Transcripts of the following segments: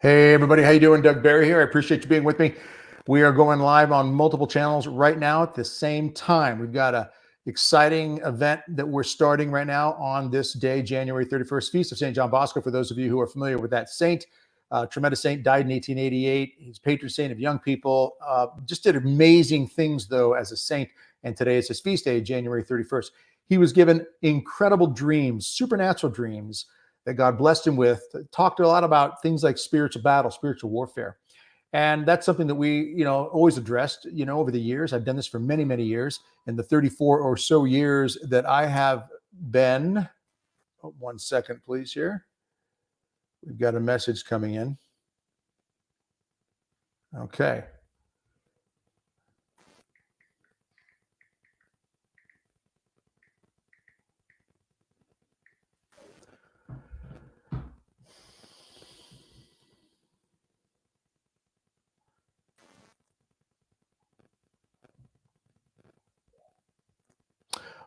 Hey everybody, how you doing? Doug Barry here. I appreciate you being with me. We are going live on multiple channels right now at the same time. We've got a exciting event that we're starting right now on this day, January 31st, Feast of St. John Bosco. For those of you who are familiar with that saint, tremendous saint, died in 1888. He's patron saint of young people. Just did amazing things though as a saint. And today is his feast day, January 31st. He was given incredible dreams, supernatural dreams that God blessed him with. Talked a lot about things like spiritual battle, spiritual warfare. And that's something that we, always addressed, over the years. I've done this for many, many years. In the 34 or so years that I have been, 1 second, please, here. We've got a message coming in. Okay.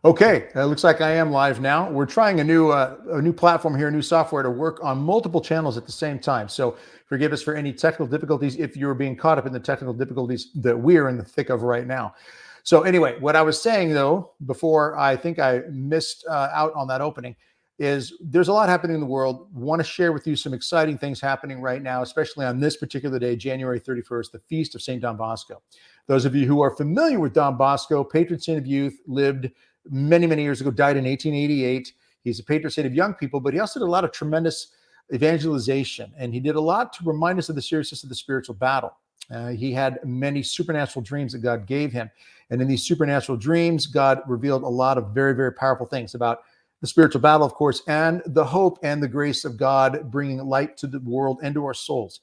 Okay, it looks like I am live now. We're trying a new platform here, a new software to work on multiple channels at the same time. So forgive us for any technical difficulties if you're being caught up in the technical difficulties that we're in the thick of right now. So anyway, what I was saying though, before I think I missed out on that opening, is there's a lot happening in the world. Want to share with you some exciting things happening right now, especially on this particular day, January 31st, the Feast of St. Don Bosco. Those of you who are familiar with Don Bosco, patron saint of youth, lived many, many years ago, died in 1888. He's a patron saint of young people, but he also did a lot of tremendous evangelization, and he did a lot to remind us of the seriousness of the spiritual battle. He had many supernatural dreams that God gave him. And in these supernatural dreams, God revealed a lot of very, very powerful things about the spiritual battle, of course, and the hope and the grace of God bringing light to the world and to our souls.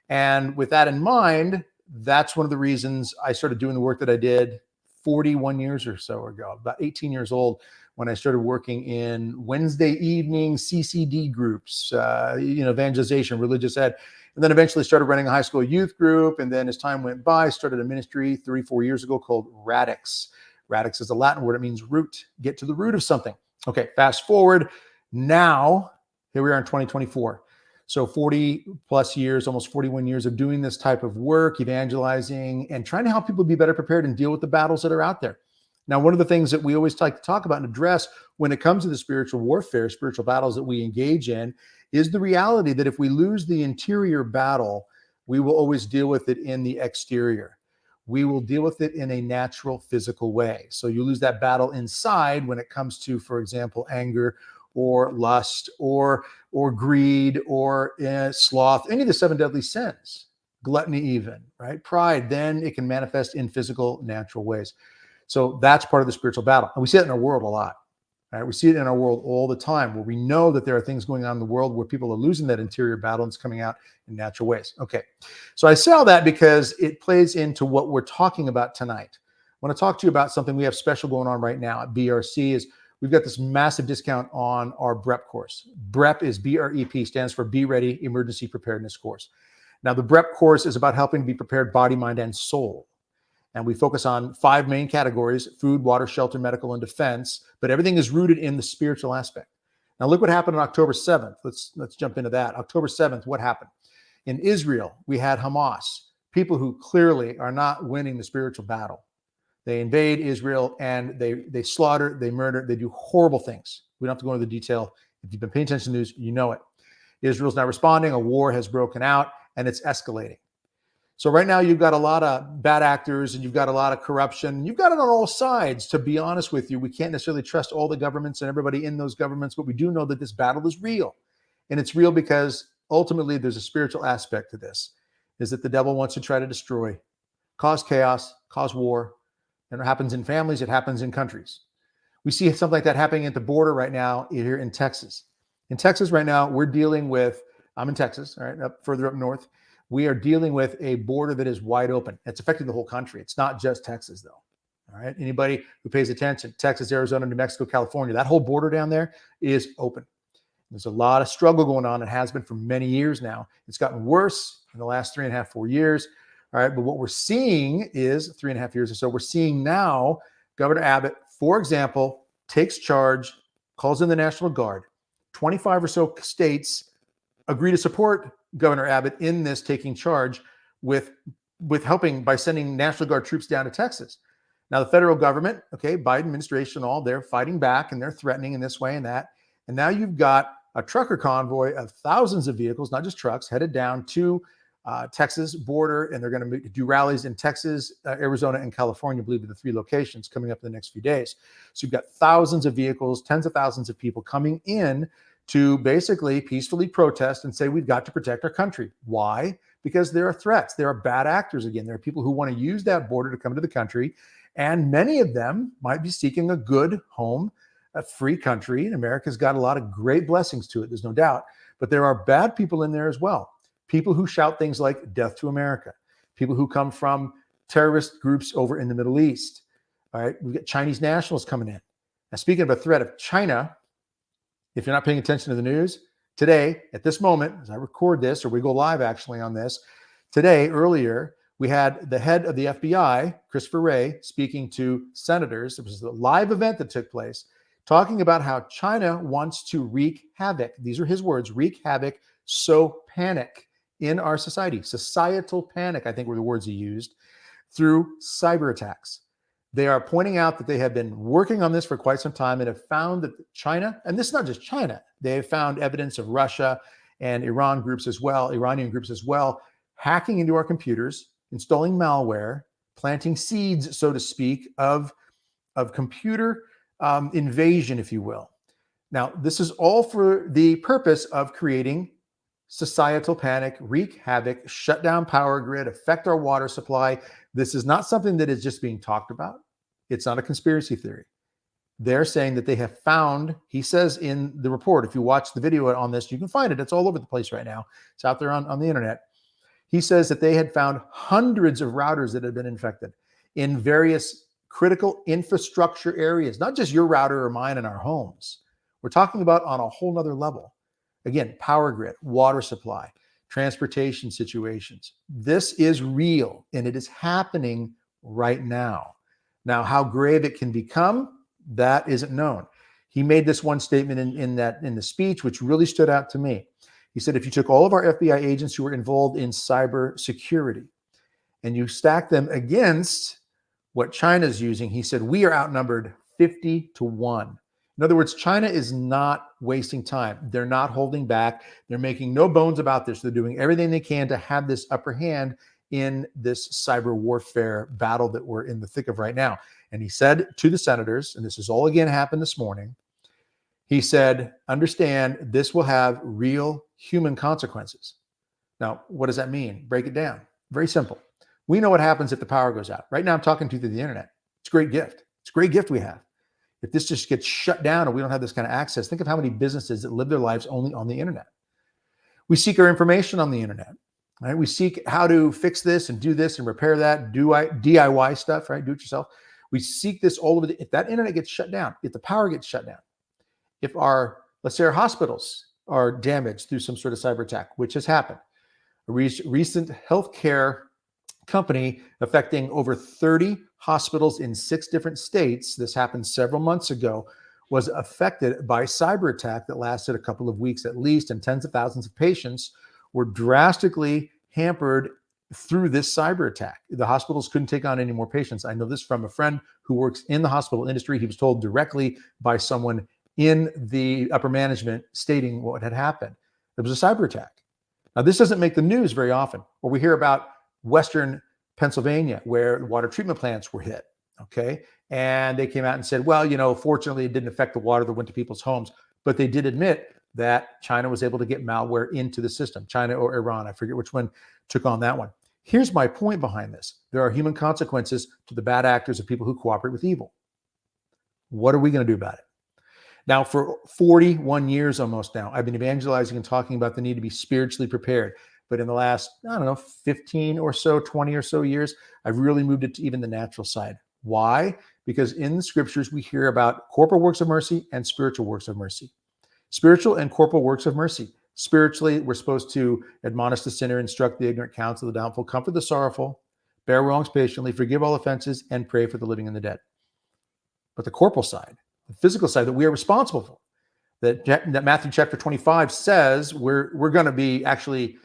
And with that in mind, that's one of the reasons I started doing the work that I did 41 years or so ago, about 18 years old, when I started working in Wednesday evening CCD groups, evangelization, religious ed, and then eventually started running a high school youth group. And then as time went by, started a ministry 3-4 years ago called Radix. Radix is a Latin word. It means root, get to the root of something. Okay, fast forward. Now, here we are in 2024. So 40 plus years, almost 41 years of doing this type of work, evangelizing, and trying to help people be better prepared and deal with the battles that are out there. Now, one of the things that we always like to talk about and address when it comes to the spiritual warfare, spiritual battles that we engage in, is the reality that if we lose the interior battle, we will always deal with it in the exterior. We will deal with it in a natural, physical way. So you lose that battle inside when it comes to, for example, anger or lust or greed or sloth, any of the 7 deadly sins, gluttony even, right? Pride, then it can manifest in physical, natural ways. So that's part of the spiritual battle. And we see it in our world a lot, right? We see it in our world all the time, where we know that there are things going on in the world where people are losing that interior battle and it's coming out in natural ways. Okay, so I say all that because it plays into what we're talking about tonight. I want to talk to you about something we have special going on right now at BRC. Is we've got this massive discount on our BREP course. BREP is BREP, stands for Be Ready Emergency Preparedness Course. Now, the BREP course is about helping to be prepared body, mind, and soul. And we focus on 5 main categories: food, water, shelter, medical, and defense. But everything is rooted in the spiritual aspect. Now, look what happened on October 7th. Let's jump into that. October 7th, what happened? In Israel, we had Hamas, people who clearly are not winning the spiritual battle. They invade Israel and they slaughter, they murder, they do horrible things. We don't have to go into the detail. If you've been paying attention to the news, you know it. Israel's not responding. A war has broken out and it's escalating. So right now you've got a lot of bad actors and you've got a lot of corruption. You've got it on all sides, to be honest with you. We can't necessarily trust all the governments and everybody in those governments, but we do know that this battle is real. And it's real because ultimately there's a spiritual aspect to this, is that the devil wants to try to destroy, cause chaos, cause war. And it happens in families, it happens in countries. We see something like that happening at the border right now here in Texas. In Texas right now, we're dealing with, I'm in Texas, all right, further up north. We are dealing with a border that is wide open. It's affecting the whole country. It's not just Texas, though. All right. Anybody who pays attention, Texas, Arizona, New Mexico, California, that whole border down there is open. There's a lot of struggle going on. It has been for many years now. It's gotten worse in the last 3.5, 4 years. All right. But what we're seeing is 3.5 years or so. We're seeing now Governor Abbott, for example, takes charge, calls in the National Guard. 25 or so states agree to support Governor Abbott in this taking charge with helping by sending National Guard troops down to Texas. Now, the federal government, okay, Biden administration, all they're fighting back and they're threatening in this way and that. And now you've got a trucker convoy of thousands of vehicles, not just trucks, headed down to Texas border, and they're going to do rallies in Texas, Arizona, and California, I believe, are the 3 locations coming up in the next few days. So you've got thousands of vehicles, tens of thousands of people coming in to basically peacefully protest and say, we've got to protect our country. Why? Because there are threats. There are bad actors again. There are people who want to use that border to come to the country, and many of them might be seeking a good home, a free country. And America's got a lot of great blessings to it, there's no doubt. But there are bad people in there as well. People who shout things like death to America, people who come from terrorist groups over in the Middle East. All right, we've got Chinese nationals coming in. Now, speaking of a threat of China, if you're not paying attention to the news, today, at this moment, as I record this, or we go live actually on this, today, earlier, we had the head of the FBI, Christopher Wray, speaking to senators. It was a live event that took place, talking about how China wants to wreak havoc. These are his words, wreak havoc, sow panic in our society. Societal panic, I think were the words he used, through cyber attacks. They are pointing out that they have been working on this for quite some time and have found that China, and this is not just China, they have found evidence of Russia and Iranian groups as well, hacking into our computers, installing malware, planting seeds, so to speak, of computer invasion, if you will. Now, this is all for the purpose of creating societal panic, wreak havoc, shut down power grid, affect our water supply. This is not something that is just being talked about. It's not a conspiracy theory. They're saying that they have found, he says in the report, if you watch the video on this, you can find it. It's all over the place right now. It's out there on the internet. He says that they had found hundreds of routers that had been infected in various critical infrastructure areas, not just your router or mine in our homes. We're talking about on a whole nother level. Again, power grid, water supply, transportation situations. This is real and it is happening right now. Now, how grave it can become, that isn't known. He made this one statement in the speech, which really stood out to me. He said, if you took all of our FBI agents who were involved in cyber security and you stack them against what China's using, he said, we are outnumbered 50-1. In other words, China is not wasting time. They're not holding back. They're making no bones about this. They're doing everything they can to have this upper hand in this cyber warfare battle that we're in the thick of right now. And he said to the senators, and this has all again happened this morning, he said, understand this will have real human consequences. Now, what does that mean? Break it down. Very simple. We know what happens if the power goes out. Right now, I'm talking to you through the internet. It's a great gift. It's a great gift we have. If this just gets shut down and we don't have this kind of access, think of how many businesses that live their lives only on the internet. We seek our information on the internet, right? We seek how to fix this and do this and repair that, do DIY stuff, right? Do it yourself. We seek this all over if that internet gets shut down, if the power gets shut down, if let's say our hospitals are damaged through some sort of cyber attack, which has happened. A recent healthcare company affecting over 30 hospitals in 6 different states, this happened several months ago, was affected by cyber attack that lasted a couple of weeks at least, and tens of thousands of patients were drastically hampered through this cyber attack. The hospitals couldn't take on any more patients. I know this from a friend who works in the hospital industry. He was told directly by someone in the upper management stating what had happened. It was a cyber attack. Now, this doesn't make the news very often, or we hear about Western Pennsylvania, where water treatment plants were hit, okay? And they came out and said, well, fortunately, it didn't affect the water that went to people's homes. But they did admit that China was able to get malware into the system. China or Iran, I forget which one took on that one. Here's my point behind this. There are human consequences to the bad actors of people who cooperate with evil. What are we going to do about it? Now, for 41 years almost now, I've been evangelizing and talking about the need to be spiritually prepared. But in the last, 15 or so, 20 or so years, I've really moved it to even the natural side. Why? Because in the scriptures, we hear about corporal works of mercy and spiritual works of mercy. Spiritual and corporal works of mercy. Spiritually, we're supposed to admonish the sinner, instruct the ignorant, counsel the doubtful, comfort the sorrowful, bear wrongs patiently, forgive all offenses, and pray for the living and the dead. But the corporal side, the physical side that we are responsible for, that Matthew chapter 25 says we're going to be actually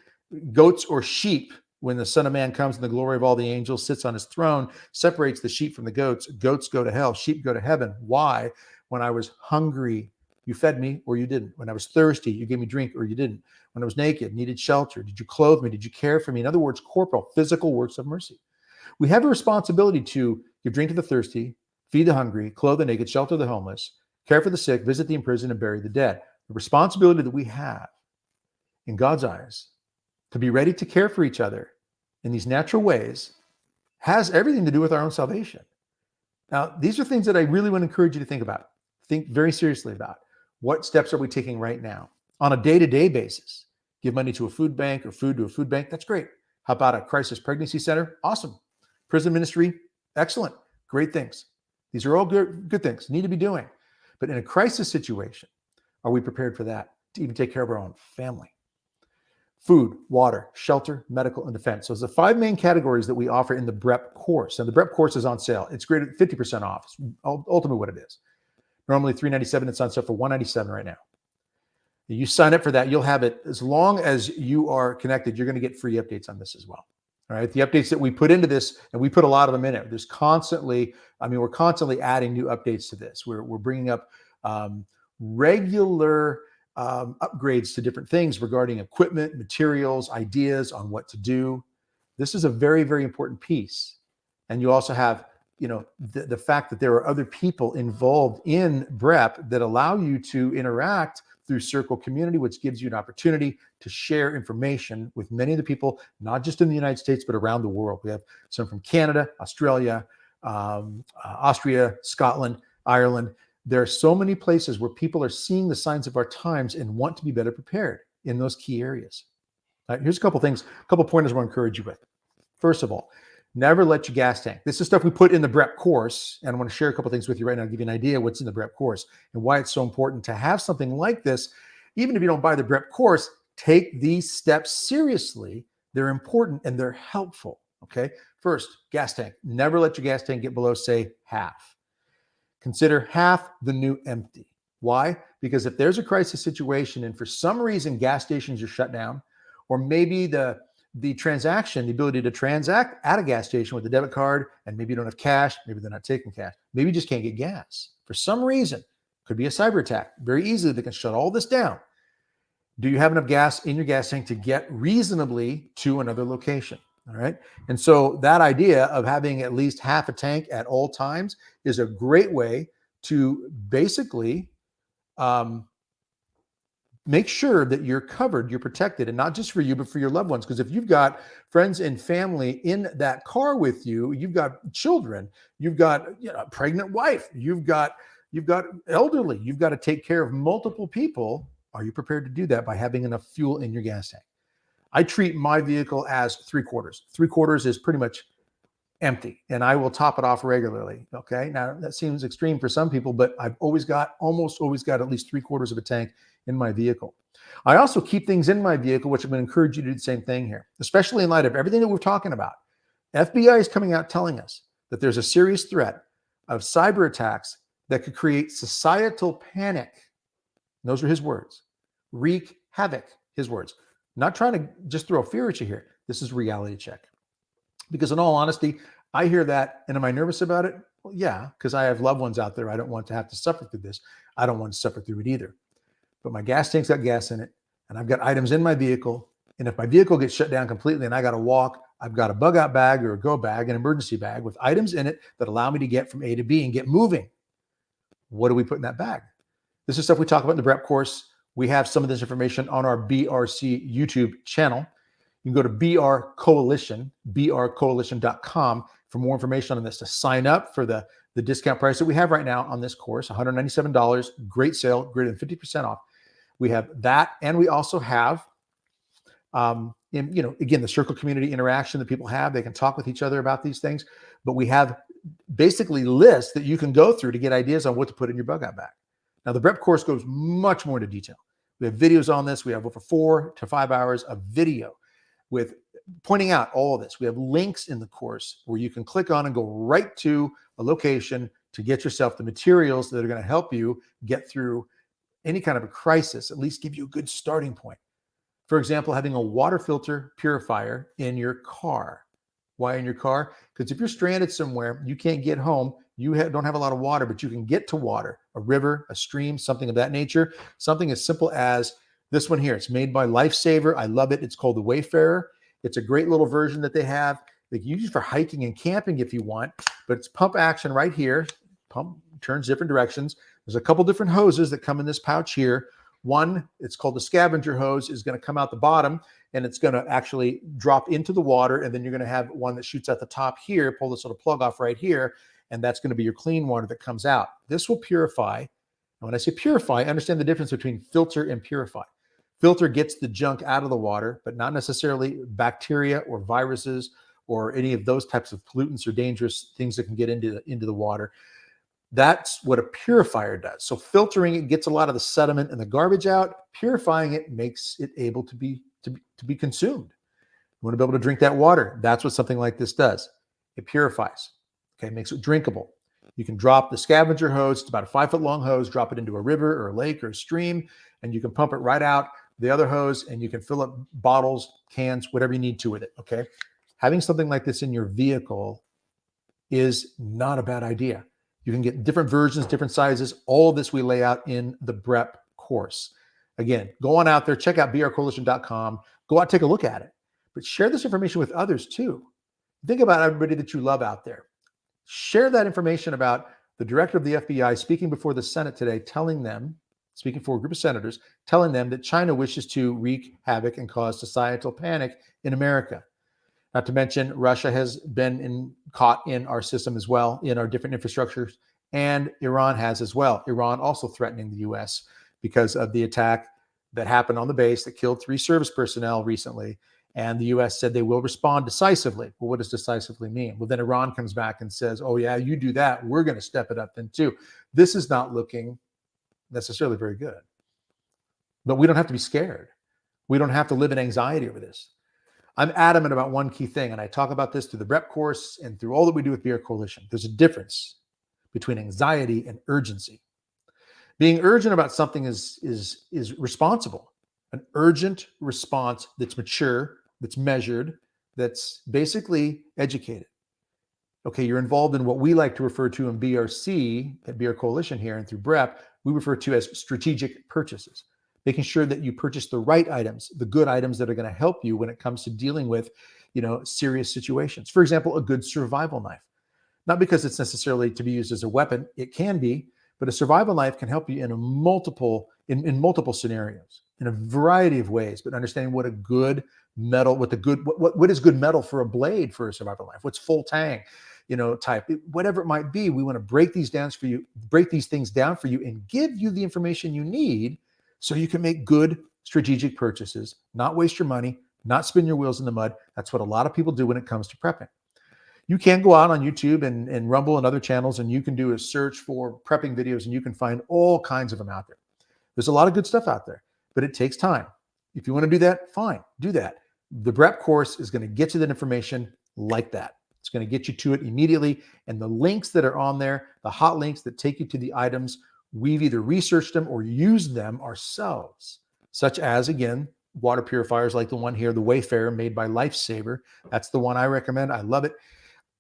goats or sheep when the Son of Man comes and the glory of all the angels sits on his throne, separates the sheep from the goats. Goats go to hell, sheep go to heaven. Why? When I was hungry, you fed me or you didn't. When I was thirsty, you gave me drink or you didn't. When I was naked, needed shelter, did you clothe me? Did you care for me? In other words, corporal, physical works of mercy. We have a responsibility to give drink to the thirsty, feed the hungry, clothe the naked, shelter the homeless, care for the sick, visit the imprisoned, and bury the dead. The responsibility that we have in God's eyes to be ready to care for each other in these natural ways has everything to do with our own salvation. Now, these are things that I really want to encourage you to think about. Think very seriously about. What steps are we taking right now on a day-to-day basis? Give money to a food bank or food to a food bank. That's great. How about a crisis pregnancy center? Awesome. Prison ministry? Excellent. Great things. These are all good things. Need to be doing. But in a crisis situation, are we prepared for that? To even take care of our own family? Food, water, shelter, medical, and defense. So it's the 5 main categories that we offer in the BREP course. And the BREP course is on sale. It's great at 50% off. It's ultimately what it is. Normally $397. It's on sale for $197 right now. You sign up for that, you'll have it as long as you are connected. You're going to get free updates on this as well. All right. The updates that we put into this, and we put a lot of them in it. There's constantly, we're constantly adding new updates to this. We're bringing up regular upgrades to different things regarding equipment, materials, ideas on what to do. This is a very, very important piece. And you also have, the fact that there are other people involved in BREP that allow you to interact through Circle Community, which gives you an opportunity to share information with many of the people, not just in the United States, but around the world. We have some from Canada, Australia, Austria, Scotland, Ireland. There are so many places where people are seeing the signs of our times and want to be better prepared in those key areas. All right, here's a couple things, a couple pointers I want to encourage you with. First of all, never let your gas tank. This is stuff we put in the BREP course, and I want to share a couple things with you right now, give you an idea what's in the BREP course and why it's so important to have something like this. Even if you don't buy the BREP course, take these steps seriously. They're important and they're helpful. Okay. First, gas tank. Never let your gas tank get below, say, half. Consider half the new empty. Why? Because if there's a crisis situation and for some reason gas stations are shut down, or maybe the transaction, the ability to transact at a gas station with a debit card, and maybe you don't have cash, maybe they're not taking cash, maybe you just can't get gas. For some reason, could be a cyber attack. Very easily, they can shut all this down. Do you have enough gas in your gas tank to get reasonably to another location? All right. And so that idea of having at least half a tank at all times is a great way to basically make sure that you're covered, you're protected, and not just for you, but for your loved ones. Because if you've got friends and family in that car with you, you've got children, you've got a pregnant wife, you've got elderly, you've got to take care of multiple people. Are you prepared to do that by having enough fuel in your gas tank? I treat my vehicle as 3/4. 3/4 is pretty much empty, and I will top it off regularly. Okay. Now that seems extreme for some people, but I've almost always got at least 3/4 of a tank in my vehicle. I also keep things in my vehicle, which I'm going to encourage you to do the same thing here, especially in light of everything that we're talking about. FBI is coming out telling us that there's a serious threat of cyber attacks that could create societal panic. Those are his words. Wreak havoc, his words. Not trying to just throw fear at you here. This is reality check. Because in all honesty, I hear that, and am I nervous about it? Well, yeah, because I have loved ones out there. I don't want to have to suffer through this. I don't want to suffer through it either. But my gas tank's got gas in it, and I've got items in my vehicle. And if my vehicle gets shut down completely and I got to walk, I've got a bug out bag or a go bag, an emergency bag with items in it that allow me to get from A to B and get moving. What do we put in that bag? This is stuff we talk about in the BREP course. We have some of this information on our BRC YouTube channel. You can go to BR Coalition, brcoalition.com for more information on this, to sign up for the discount price that we have right now on this course, $197, great sale, greater than 50% off. We have that, and we also have, again, the Circle Community interaction that people have. They can talk with each other about these things, but we have basically lists that you can go through to get ideas on what to put in your bug out bag. Now, the BREP course goes much more into detail. We have videos on this. We have over 4 to 5 hours of video with pointing out all of this. We have links in the course where you can click on and go right to a location to get yourself the materials that are going to help you get through any kind of a crisis, at least give you a good starting point. For example, having a water filter purifier in your car. Why in your car? Because if you're stranded somewhere, you can't get home, you don't have a lot of water, but you can get to water, a river, a stream, something of that nature. Something as simple as this one here. It's made by Lifesaver. I love it. It's called the Wayfarer. It's a great little version that they have. They can use it for hiking and camping if you want, but it's pump action right here. Pump turns different directions. There's a couple different hoses that come in this pouch here. One, it's called the scavenger hose, is going to come out the bottom and it's going to actually drop into the water. And then you're going to have one that shoots at the top here, pull this little plug off right here. And that's going to be your clean water that comes out. This will purify. And when I say purify, understand the difference between filter and purify. Filter gets the junk out of the water, but not necessarily bacteria or viruses or any of those types of pollutants or dangerous things that can get into the water. That's what a purifier does. So filtering it gets a lot of the sediment and the garbage out. Purifying it makes it able to be consumed. You want to be able to drink that water. That's what something like this does. It purifies. Okay, makes it drinkable. You can drop the scavenger hose. It's about a 5-foot long hose. Drop it into a river or a lake or a stream, and you can pump it right out the other hose, and you can fill up bottles, cans, whatever you need to with it. Okay, having something like this in your vehicle is not a bad idea. You can get different versions, different sizes. All of this we lay out in the BREP course. Again, go on out there, check out brcoalition.com. Go out, take a look at it. But share this information with others too. Think about everybody that you love out there. Share that information about the director of the FBI speaking before the Senate today, telling them, speaking for a group of senators, telling them that China wishes to wreak havoc and cause societal panic in America. Not to mention, Russia has been caught in our system as well, in our different infrastructures, and Iran has as well. Iran also threatening the U.S. because of the attack that happened on the base that killed 3 service personnel recently. And the U.S. said they will respond decisively. Well, what does decisively mean? Well, then Iran comes back and says, oh, yeah, you do that, we're going to step it up then too. This is not looking necessarily very good. But we don't have to be scared. We don't have to live in anxiety over this. I'm adamant about one key thing, and I talk about this through the BREP course and through all that we do with BR Coalition. There's a difference between anxiety and urgency. Being urgent about something is responsible. An urgent response that's mature, that's measured, that's basically educated. Okay, you're involved in what we like to refer to in BRC, at BR Coalition here, and through BREP, we refer to as strategic purchases. Making sure that you purchase the right items, the good items that are going to help you when it comes to dealing with, serious situations. For example, a good survival knife. Not because it's necessarily to be used as a weapon, it can be, but a survival knife can help you in multiple scenarios, in a variety of ways. But understanding what a good metal, what is good metal for a blade for a survival knife, what's full tang, type, whatever it might be. We want to break these things down for you, and give you the information you need so you can make good strategic purchases, not waste your money, not spin your wheels in the mud. That's what a lot of people do when it comes to prepping. You can go out on YouTube and Rumble and other channels, and you can do a search for prepping videos, and you can find all kinds of them out there. There's a lot of good stuff out there, but it takes time. If you want to do that, fine, do that. The BREP course is going to get you that information like that. It's going to get you to it immediately. And the links that are on there, the hot links that take you to the items, we've either researched them or used them ourselves, such as, again, water purifiers like the one here, the Wayfarer, made by Lifesaver. That's the one I recommend. I love it.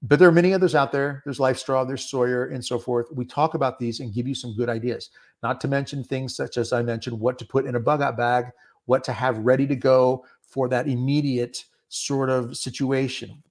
But there are many others out there. There's LifeStraw, there's Sawyer, and so forth. We talk about these and give you some good ideas, not to mention things such as I mentioned, what to put in a bug-out bag, what to have ready to go for that immediate sort of situation.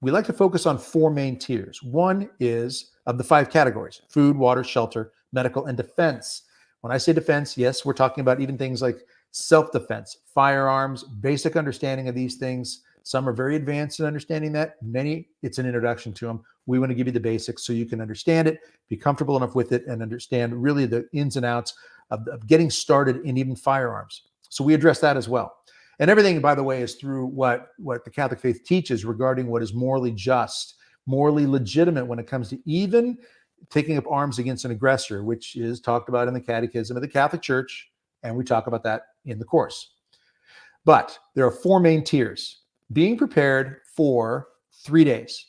We like to focus on 4 main tiers. One is of the 5 categories: food, water, shelter, medical, and defense. When I say defense, yes, we're talking about even things like self-defense, firearms, basic understanding of these things. Some are very advanced in understanding that. Many, it's an introduction to them. We want to give you the basics so you can understand it, be comfortable enough with it, and understand really the ins and outs of getting started in even firearms. So we address that as well. And everything, by the way, is through what the Catholic faith teaches regarding what is morally just, morally legitimate when it comes to even taking up arms against an aggressor, which is talked about in the Catechism of the Catholic Church, and we talk about that in the course. But there are 4 main tiers. Being prepared for 3 days.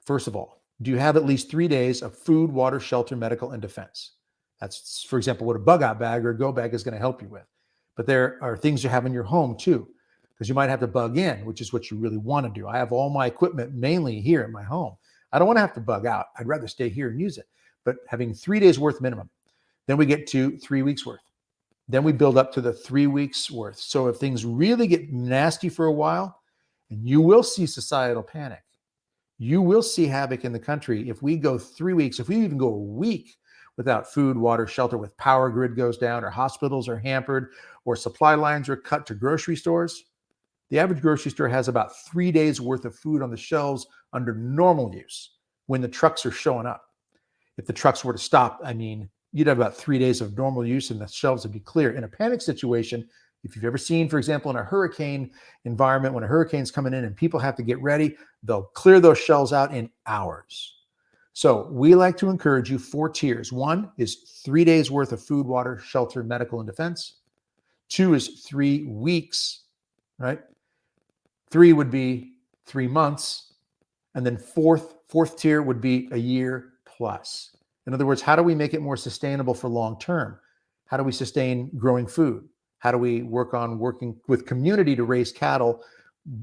First of all, do you have at least 3 days of food, water, shelter, medical, and defense? That's, for example, what a bug out bag or a go bag is going to help you with. But there are things you have in your home too, because you might have to bug in, which is what you really want to do. I have all my equipment mainly here in my home. I don't want to have to bug out. I'd rather stay here and use it. But having 3 days worth minimum, then we get to 3 weeks worth. Then we build up to the 3 weeks worth. So if things really get nasty for a while, and you will see societal panic, you will see havoc in the country if we go 3 weeks, if we even go a week without food, water, shelter, with power grid goes down, or hospitals are hampered, or supply lines are cut to grocery stores. The average grocery store has about 3 days worth of food on the shelves under normal use when the trucks are showing up. If the trucks were to stop, I mean, you'd have about 3 days of normal use and the shelves would be clear. In a panic situation, if you've ever seen, for example, in a hurricane environment, when a hurricane's coming in and people have to get ready, they'll clear those shelves out in hours. So we like to encourage you 4 tiers. 1 is 3 days worth of food, water, shelter, medical, and defense. 2 is 3 weeks, right? 3 would be 3 months. And then fourth tier would be a year plus. In other words, how do we make it more sustainable for long term? How do we sustain growing food? How do we work on working with community to raise cattle,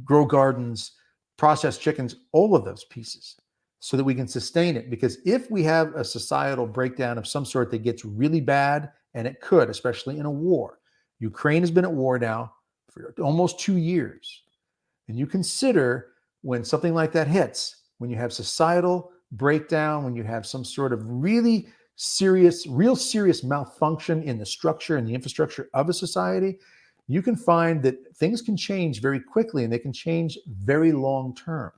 grow gardens, process chickens, all of those pieces, so that we can sustain it? Because if we have a societal breakdown of some sort that gets really bad, and it could, especially in a war. Ukraine has been at war now for almost 2 years. And you consider when something like that hits, when you have societal breakdown, when you have some sort of real serious malfunction in the structure and the infrastructure of a society, you can find that things can change very quickly and they can change very long term.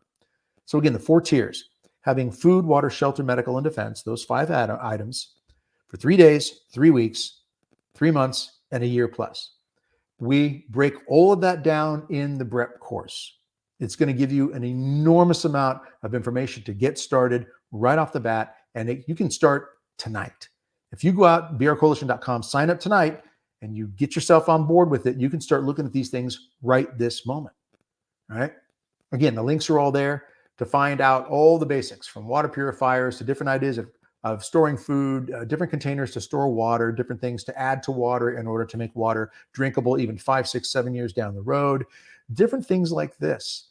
So again, the 4 tiers, having food, water, shelter, medical, and defense, those 5 items for 3 days, 3 weeks, 3 months, and a year plus. We break all of that down in the BREP course. It's going to give you an enormous amount of information to get started right off the bat, and you can start tonight. If you go out, brcoalition.com, sign up tonight, and you get yourself on board with it, you can start looking at these things right this moment. All right? Again, the links are all there to find out all the basics, from water purifiers to different ideas of storing food, different containers to store water, different things to add to water in order to make water drinkable even 5, 6, 7 years down the road, different things like this.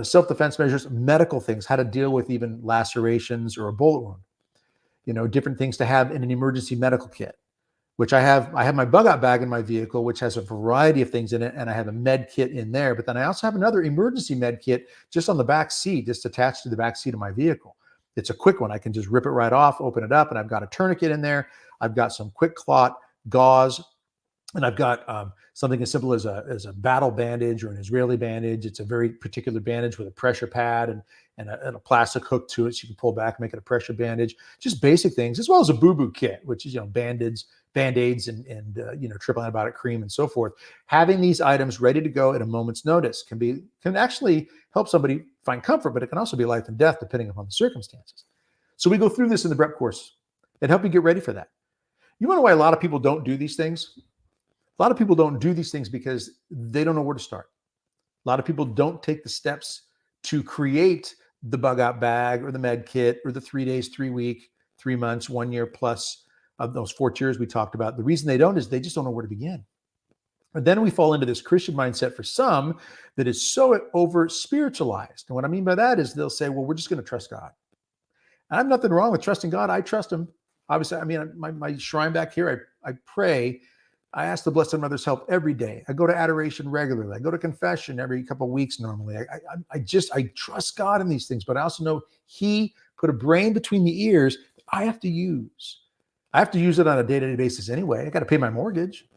Self-defense measures, medical things, how to deal with even lacerations or a bullet wound, different things to have in an emergency medical kit, which I have my bug out bag in my vehicle, which has a variety of things in it. And I have a med kit in there, but then I also have another emergency med kit just on the back seat, just attached to the back seat of my vehicle. It's a quick one. I can just rip it right off, open it up, and I've got a tourniquet in there. I've got some quick clot gauze, and I've got something as simple as a battle bandage or an Israeli bandage. It's a very particular bandage with a pressure pad and a plastic hook to it, so you can pull back and make it a pressure bandage. Just basic things, as well as a boo-boo kit, which is band-aids and triple antibiotic cream and so forth. Having these items ready to go at a moment's notice can actually help somebody find comfort, but it can also be life and death depending upon the circumstances. So we go through this in the BREP course and help you get ready for that. You wonder why a lot of people don't do these things? A lot of people don't do these things because they don't know where to start. A lot of people don't take the steps to create the bug out bag or the med kit or the 3 days, 3 week, 3 months, 1 year plus of those 4 tiers we talked about. The reason they don't is they just don't know where to begin. And then we fall into this Christian mindset for some that is so over spiritualized. And what I mean by that is they'll say, well, we're just going to trust God. And I have nothing wrong with trusting God. I trust him. Obviously, I mean, my shrine back here, I pray. I ask the Blessed Mother's help every day. I go to adoration regularly. I go to confession every couple of weeks normally. I trust God in these things, but I also know he put a brain between the ears that I have to use. I have to use it on a day-to-day basis anyway. I got to pay my mortgage,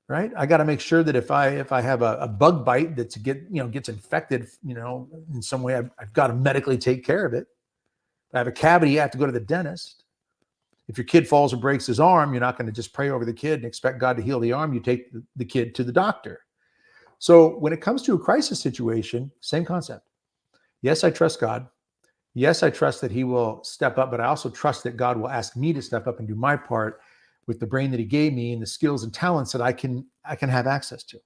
right? I got to make sure that if I have a bug bite that's gets infected, in some way, I've got to medically take care of it. If I have a cavity, I have to go to the dentist. If your kid falls or breaks his arm, you're not going to just pray over the kid and expect God to heal the arm. You take the kid to the doctor. So when it comes to a crisis situation, same concept. Yes, I trust God. Yes, I trust that he will step up, but I also trust that God will ask me to step up and do my part with the brain that he gave me and the skills and talents that I can have access to.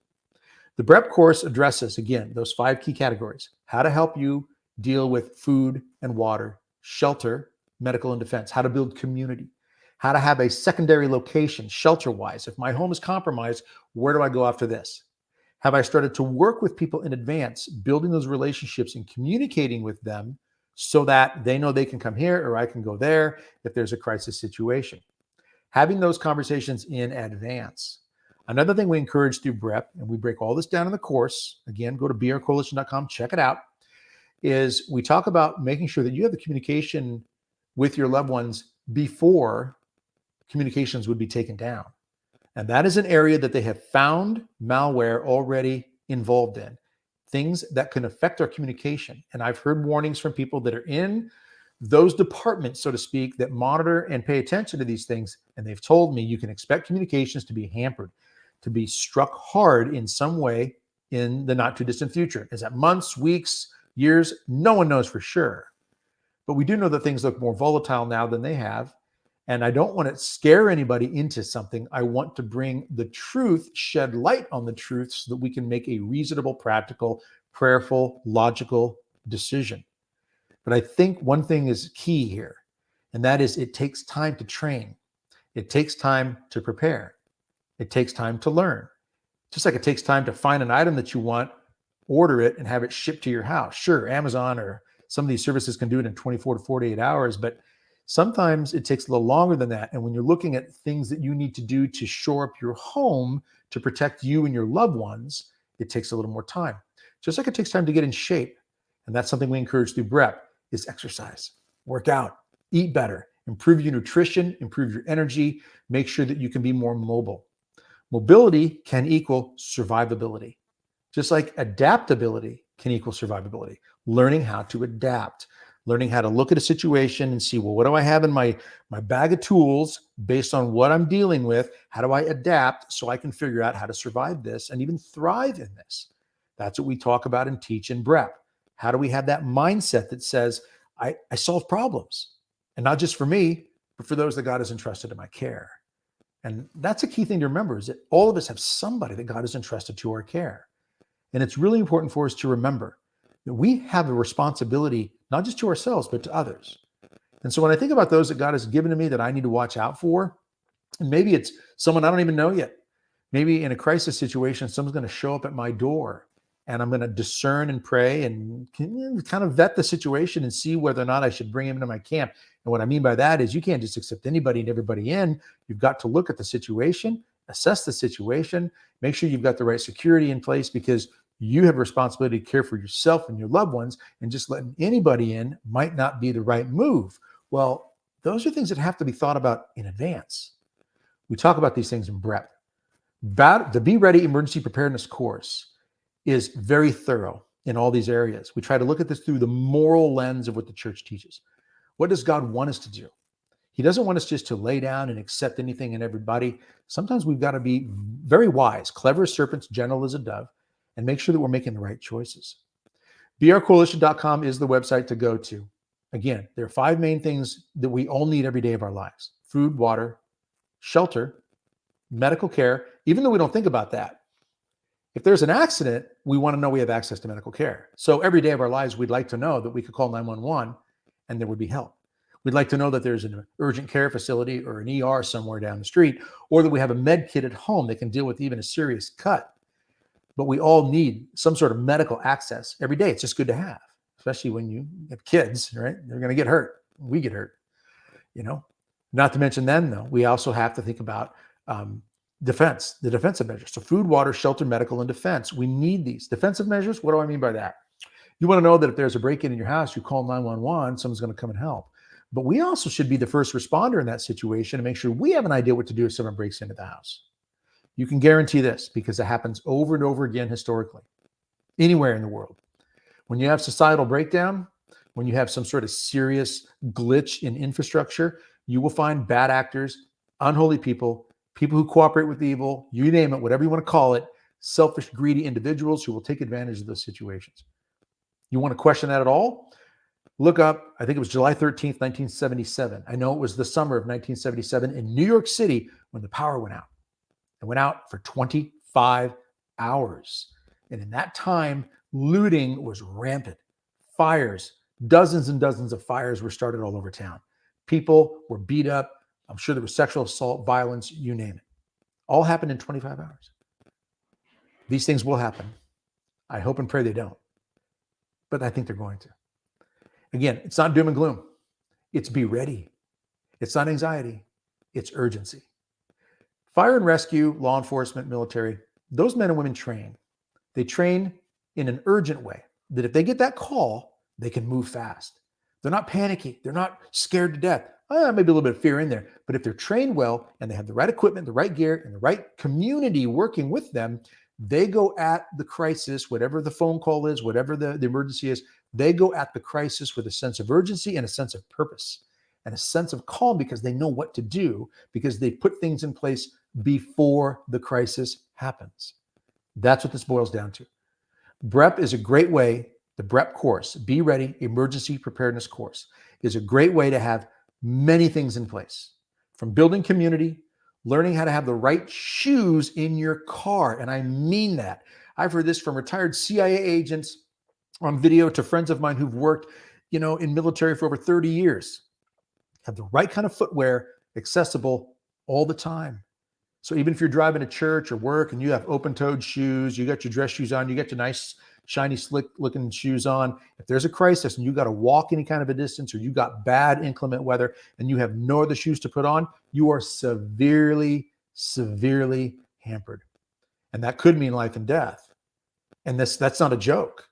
The BREP course addresses, again, those 5 key categories: how to help you deal with food and water, shelter, medical and defense, how to build community, how to have a secondary location shelter-wise. If my home is compromised, where do I go after this? Have I started to work with people in advance, building those relationships and communicating with them so that they know they can come here or I can go there if there's a crisis situation? Having those conversations in advance. Another thing we encourage through BREP, and we break all this down in the course, again, go to brcoalition.com, check it out, is we talk about making sure that you have the communication with your loved ones before communications would be taken down. And that is an area that they have found malware already involved in, things that can affect our communication. And I've heard warnings from people that are in those departments, so to speak, that monitor and pay attention to these things. And they've told me you can expect communications to be hampered, to be struck hard in some way in the not too distant future. Is that months, weeks, years? No one knows for sure. But we do know that things look more volatile now than they have. And I don't want to scare anybody into something. I want to bring the truth, shed light on the truth so that we can make a reasonable, practical, prayerful, logical decision. But I think one thing is key here, and that is it takes time to train. It takes time to prepare. It takes time to learn. Just like it takes time to find an item that you want, order it, and have it shipped to your house. Sure, Amazon or some of these services can do it in 24 to 48 hours, but sometimes it takes a little longer than that. And when you're looking at things that you need to do to shore up your home to protect you and your loved ones, it takes a little more time. Just like it takes time to get in shape. And that's something we encourage through BREP is exercise, work out, eat better, improve your nutrition, improve your energy, make sure that you can be more mobile. Mobility can equal survivability, just like adaptability can equal survivability. Learning how to adapt, learning how to look at a situation and see, well, what do I have in my bag of tools based on what I'm dealing with? How do I adapt so I can figure out how to survive this and even thrive in this? That's what we talk about and teach in BREP. How do we have that mindset that says, I solve problems, and not just for me, but for those that God has entrusted in my care? And that's a key thing to remember, is that all of us have somebody that God has entrusted to our care. And it's really important for us to remember that we have a responsibility, not just to ourselves, but to others. And so when I think about those that God has given to me that I need to watch out for, and maybe it's someone I don't even know yet. Maybe in a crisis situation, someone's going to show up at my door, and I'm going to discern and pray and kind of vet the situation and see whether or not I should bring him into my camp. And what I mean by that is you can't just accept anybody and everybody in. You've got to look at the situation, assess the situation, make sure you've got the right security in place, because you have a responsibility to care for yourself and your loved ones, and just letting anybody in might not be the right move. Well, those are things that have to be thought about in advance. We talk about these things in BREP. The Be Ready Emergency Preparedness course is very thorough in all these areas. We try to look at this through the moral lens of what the church teaches. What does God want us to do? He doesn't want us just to lay down and accept anything and everybody. Sometimes we've got to be very wise, clever as serpents, gentle as a dove, and make sure that we're making the right choices. brcoalition.com is the website to go to. Again, there are 5 main things that we all need every day of our lives: food, water, shelter, medical care. Even though we don't think about that, if there's an accident, we want to know we have access to medical care. So every day of our lives, we'd like to know that we could call 911 and there would be help. We'd like to know that there's an urgent care facility or an ER somewhere down the street, or that we have a med kit at home that can deal with even a serious cut. But we all need some sort of medical access every day. It's just good to have, especially when you have kids, right? They're going to get hurt. We get hurt, Not to mention then, though, we also have to think about defense, the defensive measures. So food, water, shelter, medical, and defense. We need these defensive measures. What do I mean by that? You want to know that if there's a break-in in your house, you call 911, someone's going to come and help. But we also should be the first responder in that situation and make sure we have an idea what to do if someone breaks into the house. You can guarantee this because it happens over and over again historically, anywhere in the world. When you have societal breakdown, when you have some sort of serious glitch in infrastructure, you will find bad actors, unholy people, people who cooperate with evil, you name it, whatever you want to call it, selfish, greedy individuals who will take advantage of those situations. You want to question that at all? Look up, I think it was July 13th, 1977. I know it was the summer of 1977 in New York City when the power went out. It went out for 25 hours. And in that time, looting was rampant. Fires, dozens and dozens of fires were started all over town. People were beat up, I'm sure there was sexual assault, violence, you name it. All happened in 25 hours. These things will happen. I hope and pray they don't, but I think they're going to. Again, it's not doom and gloom. It's be ready. It's not anxiety. It's urgency. Fire and rescue, law enforcement, military, those men and women train. They train in an urgent way that if they get that call, they can move fast. They're not panicky. They're not scared to death. Maybe a little bit of fear in there. But if they're trained well and they have the right equipment, the right gear, and the right community working with them, they go at the crisis, whatever the phone call is, whatever the emergency is, they go at the crisis with a sense of urgency and a sense of purpose and a sense of calm because they know what to do because they put things in place before the crisis happens. That's what this boils down to. BREP is a great way, the BREP course, Be Ready Emergency Preparedness course, is a great way to have many things in place. From building community, learning how to have the right shoes in your car. And I mean that. I've heard this from retired CIA agents on video to friends of mine who've worked, in military for over 30 years. Have the right kind of footwear accessible all the time. So even if you're driving to church or work and you have open-toed shoes, you got your dress shoes on, you got your nice, shiny, slick-looking shoes on. If there's a crisis and you got to walk any kind of a distance or you got bad inclement weather and you have no other shoes to put on, you are severely, severely hampered. And that could mean life and death. And that's not a joke.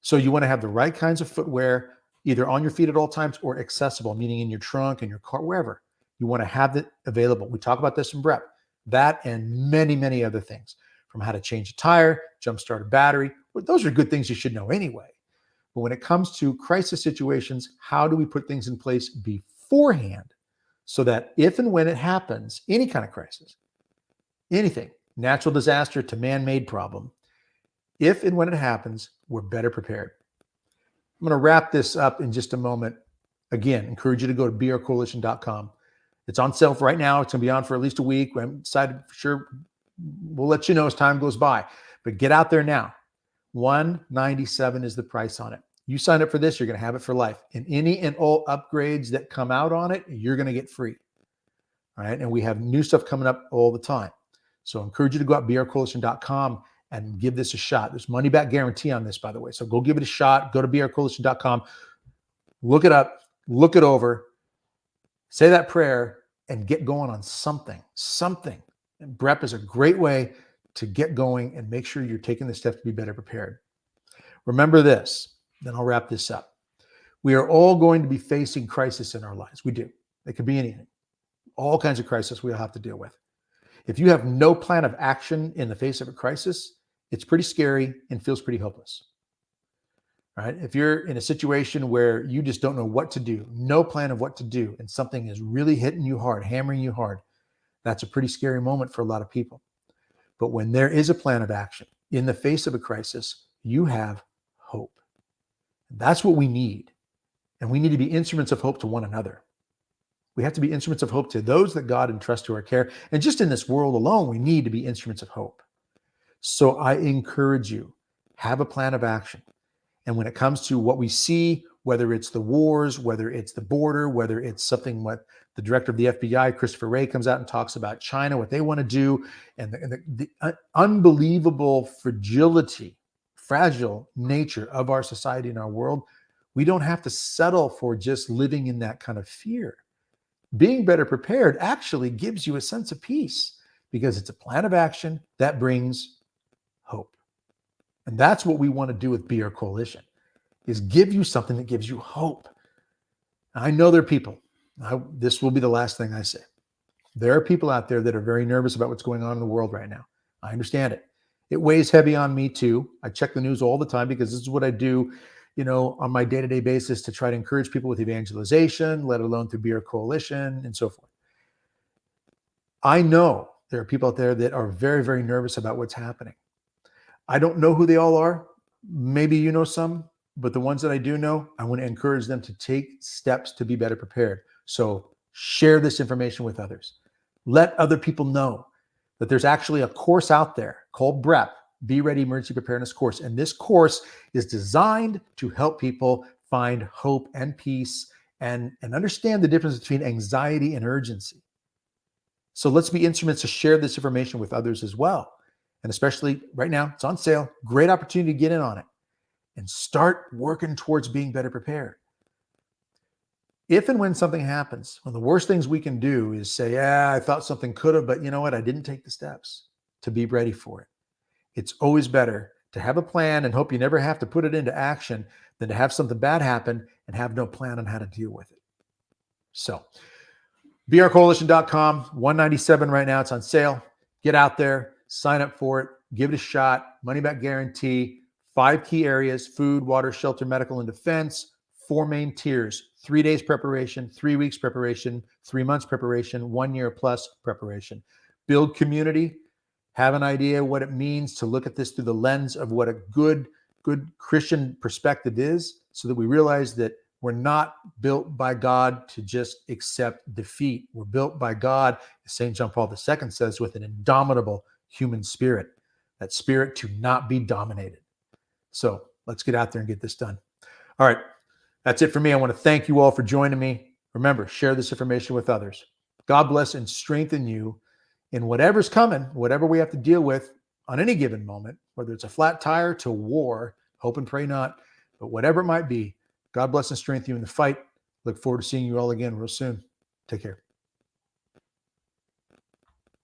So you want to have the right kinds of footwear, either on your feet at all times or accessible, meaning in your trunk, in your car, wherever. You want to have it available. We talk about this in BREP. That and many, many other things, from how to change a tire, jumpstart a battery. Well, those are good things you should know anyway. But when it comes to crisis situations, how do we put things in place beforehand so that if and when it happens, any kind of crisis, anything, natural disaster to man-made problem, if and when it happens, we're better prepared. I'm going to wrap this up in just a moment. Again, encourage you to go to brcoalition.com. It's on sale right now. It's going to be on for at least a week. I'm decided for sure. We'll let you know as time goes by. But get out there now. $197 is the price on it. You sign up for this, you're going to have it for life. And any and all upgrades that come out on it, you're going to get free. All right. And we have new stuff coming up all the time. So I encourage you to go out brcoalition.com and give this a shot. There's money back guarantee on this, by the way. So go give it a shot. Go to brcoalition.com. Look it up. Look it over. Say that prayer and get going on something. And BREP is a great way to get going and make sure you're taking the steps to be better prepared. Remember this, then I'll wrap this up. We are all going to be facing crisis in our lives. We do. It could be anything. All kinds of crisis we'll have to deal with. If you have no plan of action in the face of a crisis, it's pretty scary and feels pretty hopeless. Right? If you're in a situation where you just don't know what to do, no plan of what to do, and something is really hitting you hard, hammering you hard, that's a pretty scary moment for a lot of people. But when there is a plan of action in the face of a crisis, you have hope. That's what we need. And we need to be instruments of hope to one another. We have to be instruments of hope to those that God entrusts to our care. And just in this world alone, we need to be instruments of hope. So I encourage you, have a plan of action. And when it comes to what we see, whether it's the wars, whether it's the border, whether it's something what the director of the FBI, Christopher Wray, comes out and talks about China, what they want to do, and the unbelievable fragile nature of our society and our world, we don't have to settle for just living in that kind of fear. Being better prepared actually gives you a sense of peace because it's a plan of action that brings hope. And that's what we want to do with Be Our Coalition, is give you something that gives you hope. I know there are people, this will be the last thing I say. There are people out there that are very nervous about what's going on in the world right now. I understand it. It weighs heavy on me too. I check the news all the time because this is what I do, on my day-to-day basis to try to encourage people with evangelization, let alone through Be Our Coalition and so forth. I know there are people out there that are very, very nervous about what's happening. I don't know who they all are. Maybe you know some, but the ones that I do know, I want to encourage them to take steps to be better prepared. So share this information with others. Let other people know that there's actually a course out there called BREP, Be Ready Emergency Preparedness Course. And this course is designed to help people find hope and peace and understand the difference between anxiety and urgency. So let's be instruments to share this information with others as well. And especially right now, it's on sale. Great opportunity to get in on it and start working towards being better prepared. If and when something happens, one of the worst things we can do is say, yeah, I thought something could have, but you know what? I didn't take the steps to be ready for it. It's always better to have a plan and hope you never have to put it into action than to have something bad happen and have no plan on how to deal with it. So brcoalition.com, $197 right now. It's on sale. Get out there, sign up for it, give it a shot, money back guarantee, 5 key areas: food, water, shelter, medical, and defense. 4 main tiers: 3 days preparation, 3 weeks preparation, 3 months preparation, 1 year plus preparation. Build community, have an idea what it means to look at this through the lens of what a good Christian perspective is, so that we realize that we're not built by God to just accept defeat. We're built by God, as St. John Paul II says, with an indomitable human spirit, that spirit to not be dominated. So let's get out there and get this done. All right, that's it for me. I want to thank you all for joining me. Remember, share this information with others. God bless and strengthen you in whatever's coming, whatever we have to deal with on any given moment, whether it's a flat tire to war, hope and pray not, but whatever it might be. God bless and strengthen you in the fight. Look forward to seeing you all again real soon. Take care.